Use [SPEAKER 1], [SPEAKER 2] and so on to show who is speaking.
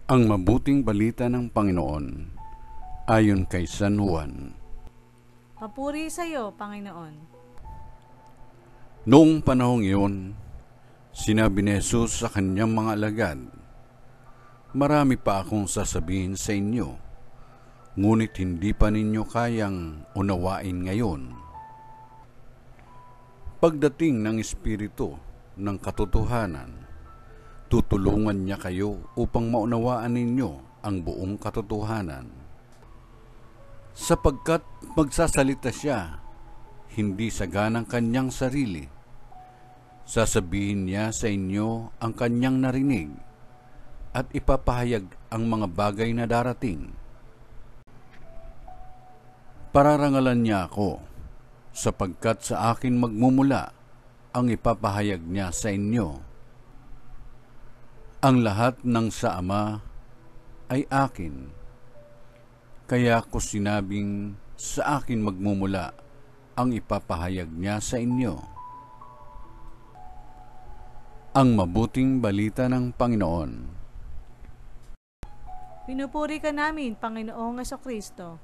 [SPEAKER 1] Ang mabuting balita ng Panginoon ayon kay San Juan.
[SPEAKER 2] Papuri sa iyo, Panginoon.
[SPEAKER 1] Noong panahong iyon, sinabi ni Jesus sa kanyang mga alagad, "Marami pa akong sasabihin sa inyo, ngunit hindi pa ninyo kayang unawain ngayon. Pagdating ng Espiritu ng katotohanan, tutulungan niya kayo upang maunawaan ninyo ang buong katotohanan. Sapagkat magsasalita siya, hindi sa ganang kanyang sarili. Sasabihin niya sa inyo ang kanyang narinig at ipapahayag ang mga bagay na darating. Pararangalan niya ako, sapagkat sa akin magmumula ang ipapahayag niya sa inyo. Ang lahat ng sa Ama ay akin, kaya ko sinabing sa akin magmumula ang ipapahayag niya sa inyo." Ang mabuting balita ng Panginoon.
[SPEAKER 2] Pinupuri ka namin, Panginoong Jesucristo.